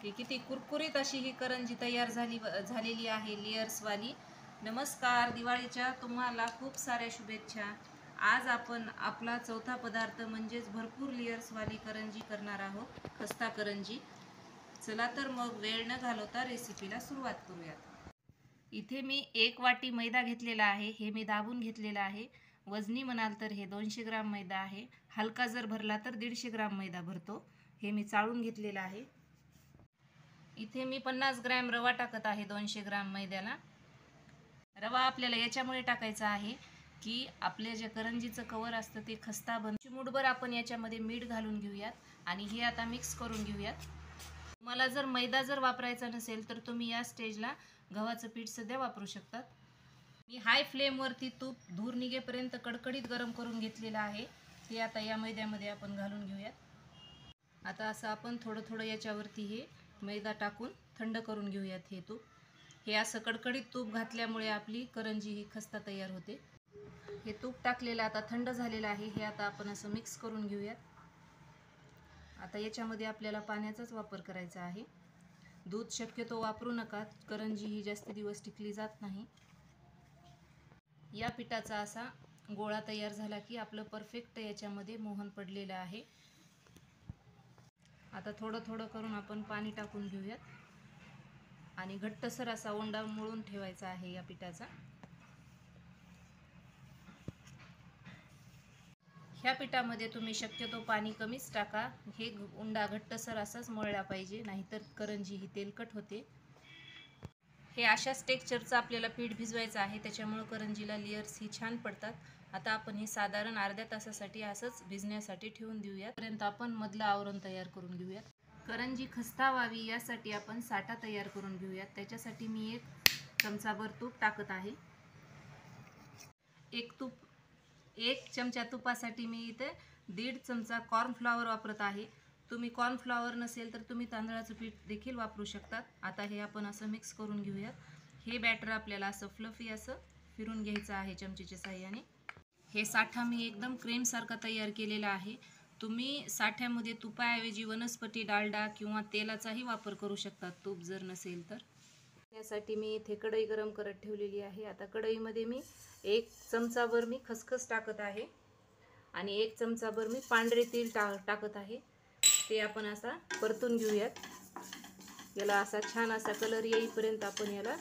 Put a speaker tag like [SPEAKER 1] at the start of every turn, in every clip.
[SPEAKER 1] ही किती कुरकुरीत अशी ही करंजी तयार झालेली आहे लेयर्सवाली। नमस्कार, दिवाळीच्या तुम्हाला खूप साऱ्या शुभेच्छा। आज आपण आपला चौथा पदार्थ म्हणजेच भरपूर लेयर्सवाली करंजी करणार आहोत, खस्ता करंजी। चला तर मग वेळ न घालवता रेसिपीला सुरुवात करूयात। इथे मी 1 वाटी मैदा घेतलेला आहे, हे मी दाबून घेतलेला आहे। वजनी म्हणाल तर हे 200 ग्राम मैदा आहे। हलका जर भरला तर 150 ग्राम मैदा भरतो। हे मी चाळून घेतलेला आहे। इथे मी 50 ग्रॅम रवा टाकत आहे 200 ग्राम मैद्याला। रवा आपल्याला याच्यामुळे टाकायचा आहे की आपल्या जे करंजीचं कवर असतं ते खस्ता बनतो। चिमूटभर आपण याच्यामध्ये मीठ घालून घेऊयात आणि हे आता मिक्स करून घेऊयात। तुम्हाला जर मैदा जर वापरायचा नसेल तर तुम्ही या स्टेजला गव्हाचं पीठ सध्या वापरू शकतात। मी हाय फ्लेमवरती तूप धूर निघेपर्यंत कडकडीत गरम करून घेतलेला आहे। ते आता या मैद्यामध्ये आपण घालून घेऊयात। आता असं आपण थोडं थोडं याच्यावरती हे मैदा टाकून थंड करून घेऊयात हे तूप। हे असं कडकडीत तूप घातल्यामुळे आपली करंजी ही खस्ता तयार होते। हे तूप टाकलेलं आता थंड झालेलं आहे। हे आता आपण असं मिक्स करून घेऊयात। आता याच्यामध्ये आपल्याला पाण्याचाच वापर करायचा आहे। दूध शक्यतो वापरू नका, करंजी ही जास्त दिवस टिकली जात नाही। या पिठाचा असा गोळा तयार झाला की आपलं परफेक्ट याच्यामध्ये मोहन पडलेलं आहे। आता थोडं थोडं करून आपण पाणी टाकून घेऊयात आणि घट्टसर असा ओंडा मळून ठेवायचा आहे या पिठाचा। ह्या पिठामध्ये तुम्ही शक्यतो पाणी कमीच टाका। हे उंडा घट्टसर असाच मळला पाहिजे, नाहीतर करंजी ही तेलकट होते। हे अशाच टेक्स्चरचं आपल्याला पीठ भिजवायचं आहे, त्याच्यामुळे करंजीला लेयर्स ही छान पडतात। आता आपण हे साधारण अर्ध्या तासासाठी असंच भिजण्यासाठी ठेवून देऊयात। पर्यंत आपण मधलं आवरण तयार करून घेऊयात। करंजी खस्ता व्हावी यासाठी आपण साठा तयार करून घेऊयात। त्याच्यासाठी मी 1 चमचाभर तूप टाकत आहे। 1 चमचा तुपासाठी मी इथे 1.5 चमचा कॉर्नफ्लॉवर वापरत आहे। तुम्ही कॉर्नफ्लॉवर नसेल तर तुम्ही तांदळाचं पीठ देखील वापरू शकतात। आता हे आपण असं मिक्स करून घेऊयात। हे बॅटर आपल्याला असं फ्लफी असं फिरून घ्यायचं आहे चमचेच्या साहाय्याने। हे साठा मी एकदम क्रीम सारखा तयार केलेला आहे। तुम्ही साठ्यामध्ये तुपाऐवजी वनस्पती डालडा किंवा तेलाचाही वापर करू शकता, तूप जर नसेल तर। त्यासाठी मी इथे कढई गरम करत ठेवलेली आहे। आता कढईमध्ये मी 1 चमचाभर मी खसखस टाकत आहे आणि 1 चमचाभर मी पांढरे तीळ टाकत आहे। ते आपण असा परतून घेऊयात। याला असा छान असा कलर येईपर्यंत आपण याला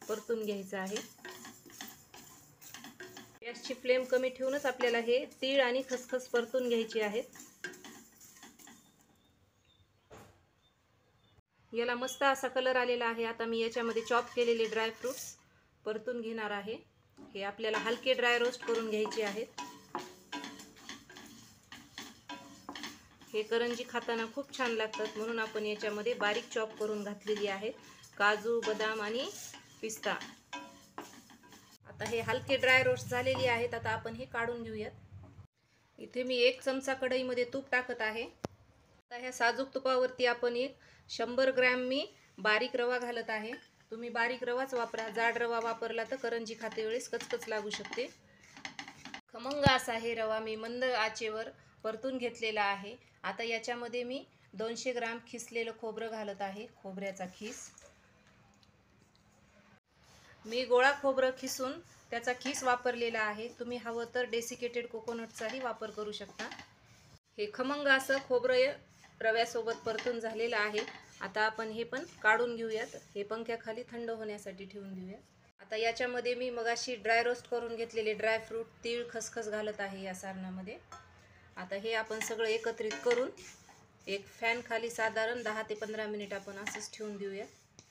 [SPEAKER 1] परतून घ्यायचं आहे। गॅसची फ्लेम कमी ठेवूनच आपल्याला हे तीळ आणि खसखस परतून घ्यायची आहेत। याला मस्त असा कलर आलेला आहे। आता मी याच्यामध्ये चॉप केलेले ड्राय फ्रूट्स परतून घेणार आहे। हे आपल्याला हलके ड्राय रोस्ट करून घ्यायचे आहेत। हे करंजी खाताना खूप छान लागतात, म्हणून आपण याच्यामध्ये बारीक चॉप करून घातलेली आहेत काजू, बदाम आणि पिस्ता। आता हे हलके ड्राय रोस्ट झालेली आहेत। आता आपण हे काढून घेऊयात। इथे मी 1 चमचा कढईमध्ये तूप टाकत आहे। आता ह्या साजूक तुपावरती आपण 100 ग्रॅम मी बारीक रवा घालत आहे। तुम्ही बारीक रवाच वापरा, जाड रवा वापरला तर करंजी खाते वेळेस कचकच लागू शकते। खमंग असा हे रवा मी मंद आचेवर परतून घेतलेला आहे। आता याच्यामध्ये मी 200 ग्राम खिसलेलं खोबरं घालत आहे, खोबऱ्याचा खीस। मी गोळा खोबरं खिसून त्याचा खीस वापरलेला आहे। तुम्ही हवं तर डेसिकेटेड कोकोनटचाही वापर करू शकता। हे खमंग असं खोबरं रव्यासोबत परतून झालेलं आहे। आता आपण हे पण काढून घेऊयात। हे पंख्याखाली थंड होण्यासाठी ठेवून देऊयात। आता याच्यामध्ये मी मगाशी ड्राय रोस्ट करून घेतलेले ड्राय फ्रूट, तीळ, खसखस घालत आहे या सारणामध्ये। आता हे आपण सगळं एकत्रित करून एक फॅन खाली साधारण 10 ते 15 मिनिट आपण असंच ठेवून देऊयात।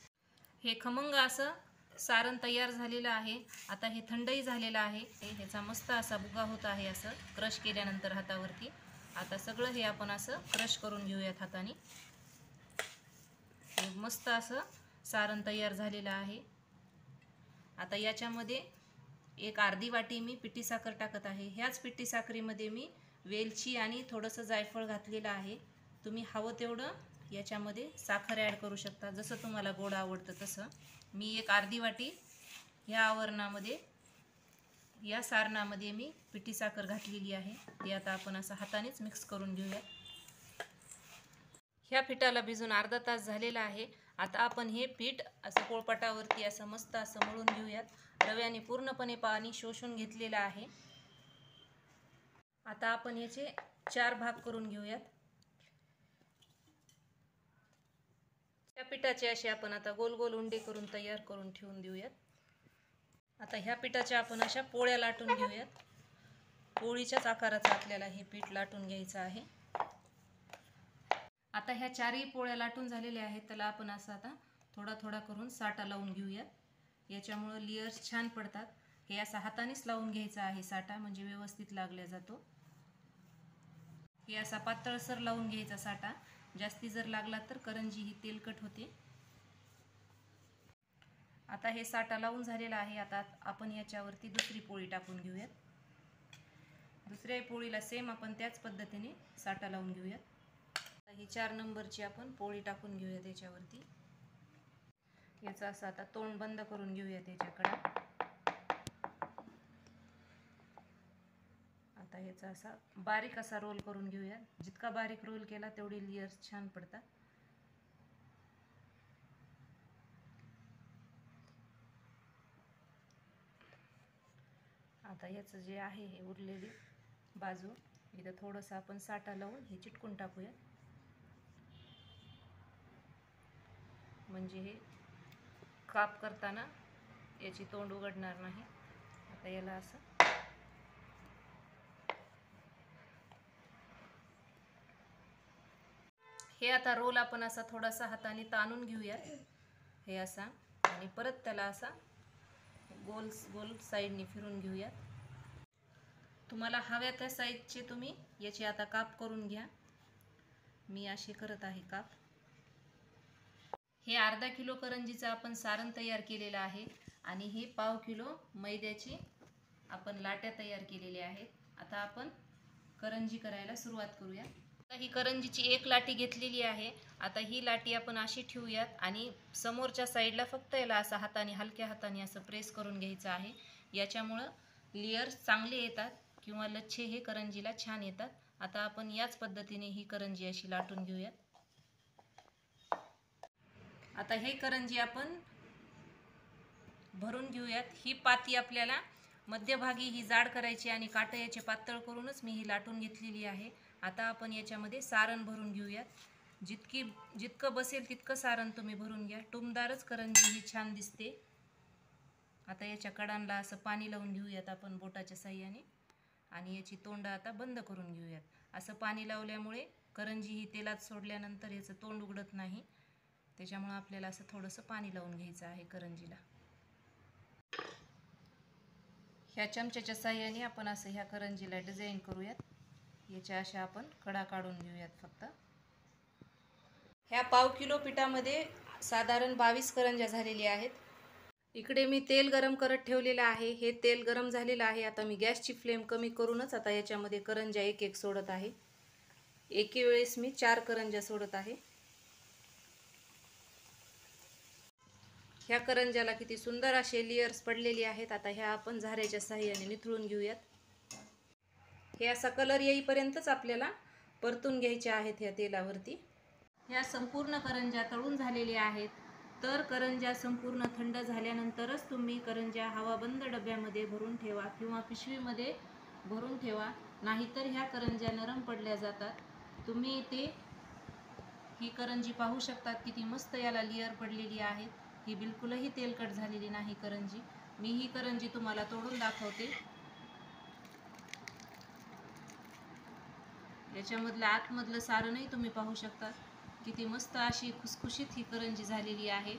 [SPEAKER 1] हे खमंग असं सारण तयार झालेलं आहे। आता हे थंडही झालेलं आहे। ह्याचा मस्त असा भुगा होत आहे असं क्रश केल्यानंतर हातावरती। आता सगळं हे आपण असं क्रश करून घेऊयात हाताने। हे मस्त असं सारण तयार झालेलं आहे। आता याच्यामध्ये 1 अर्धी वाटी मी पिठी साखर टाकत आहे। ह्याच पिठी साखरेमध्ये मी वेलची आणि थोडंसं जायफळ घातलेलं आहे। तुम्ही हवं तेवढं याच्यामध्ये साखर ॲड करू शकता, जसं तुम्हाला गोड आवडतं तसं। मी 1 अर्धी वाटी ह्या आवरणामध्ये, या सारणामध्ये मी पिठी साखर घातलेली आहे। ती आता आपण असं हातानेच मिक्स करून घेऊया। ह्या पिठाला भिजून अर्धा तास झालेला आहे. आता आपण हे पीठ असं पोळपाटावरती असं मस्त असं मळून घेऊयात. रव्याने पूर्णपणे पाणी शोषून घेतलेलं आहे. आता आपण याचे 4 भाग करून घेऊयात. त्या पिठाचे असे आपण आता गोल गोल उंडे करून तयार करून ठेवून देऊयात. आता ह्या पिठाच्या आपण अशा पोळ्या लाटून घेऊयात. पोळीच्याच आकाराचं आपल्याला हे पीठ लाटून घ्यायचं आहे. आता ह्या 4ही पोळ्या लाटून झालेल्या आहेत. त्याला आपण असं आता थोडा थोडा करून साठा लावून घेऊयात. याच्यामुळं लेयर्स छान पडतात. हे असं हातानेच लावून घ्यायचा आहे साठा, म्हणजे व्यवस्थित लागला जातो. हे असा पातळसर लावून घ्यायचा साठा. जास्ती जर लागला तर करंजी ही तेलकट होते. आता हे साठा लावून झालेला आहे. आता आपण याच्यावरती दुसरी पोळी टाकून घेऊयात. दुसऱ्या पोळीला सेम आपण त्याच पद्धतीने साठा लावून घेऊयात. आता ही 4 नंबरची आपण पोळी टाकून घेऊयात याच्यावरती. याचं असं आता तोंड बंद करून घेऊयात याच्याकडे. आता याचा असा बारीक असा रोल करून घेऊया. जितका बारीक रोल केला तेवढे लेयर्स छान पडतात. आता याचं जे आहे हे उरलेली बाजू इथं थोडंसं आपण साठा लावून हे चिटकून टाकूया, म्हणजे हे काप करताना याची तोंड उघडणार नाही. आता याला असं हे आता रोल आपण असा थोडासा हाताने ताणून घेऊया हे असा, आणि परत त्याला असा गोल गोल साईडने फिरून घेऊया. तुम्हाला हव्या त्या साईजचे तुम्ही याचे आता काप करून घ्या. मी असे करत आहे काप. हे अर्धा किलो करंजीचं आपण सारण तयार केलेलं आहे आणि हे पाव किलो मैद्याची आपण लाट्या तयार केलेल्या आहेत. आता आपण करंजी करायला सुरुवात करूया. ही करंजीची एक लाटी घेतलेली आहे. आता ही लाटी आपण अशी ठेवूयात आणि समोरच्या साईडला फक्त याला असं हाताने हलक्या हाताने असं प्रेस करून घ्यायचं आहे. याच्यामुळं लेयर्स चांगले येतात किंवा लच्छे हे करंजीला छान येतात. आता आपण याच पद्धतीने ही करंजी अशी लाटून घेऊयात. आता हे करंजी आपण भरून घेऊयात. ही पाती आपल्याला मध्यभागी ही जाड करायची आणि काटे याचे पातळ करूनच मी ही लाटून घेतलेली आहे. आता आपण याच्यामध्ये सारण भरून घेऊयात. जितकं बसेल तितकं सारण तुम्ही भरून घ्या. टुमदारच करंजी ही छान दिसते. आता याच्या कडांना असं पाणी लावून घेऊयात आपण बोटाच्या साह्याने आणि याची तोंड आता बंद करून घेऊयात. असं पाणी लावल्यामुळे करंजी ही तेलात सोडल्यानंतर याचं तोंड उघडत नाही. त्याच्यामुळे आपल्याला असं थोडंसं पाणी लावून घ्यायचं आहे करंजीला. ह्या चमच्याच्या साह्याने आपण असं ह्या करंजीला डिझाईन करूयात. याच्या अशा आपण कडा काढून घेऊयात फक्त. ह्या पाव किलो पिठामध्ये साधारण 22 करंज्या झालेल्या आहेत. इकडे मी तेल गरम करत ठेवलेलं आहे. हे तेल गरम झालेलं आहे. आता मी गॅसची फ्लेम कमी करूनच आता याच्यामध्ये करंज्या एक एक सोडत आहे. एके वेळेस मी 4 करंज्या सोडत आहे. ह्या करंज्याला किती सुंदर असे लेयर्स पडलेले आहेत. आता ह्या आपण झाऱ्याच्या साह्याने निथळून घेऊयात. हे असा कलर येईपर्यंतच आपल्याला परतून घ्यायच्या आहेत ह्या तेलावरती. ह्या संपूर्ण करंज्या तळून झालेल्या आहेत. तर करंज्या संपूर्ण थंड झाल्यानंतरच तुम्ही करंज्या हवाबंद डब्यामध्ये भरून ठेवा किंवा पिशवीमध्ये भरून ठेवा, नाहीतर ह्या करंज्या नरम पडल्या जातात. तुम्ही इथे ही करंजी पाहू शकतात किती मस्त याला लेयर पडलेली आहेत. ही बिलकुलही तेलकट झालेली नाही करंजी. मी ही करंजी तुम्हाला तोडून दाखवते. याच्यामधलं आतमधलं सारणही तुम्ही पाहू शकता किती मस्त अशी खुसखुशीत ही करंजी झालेली आहे.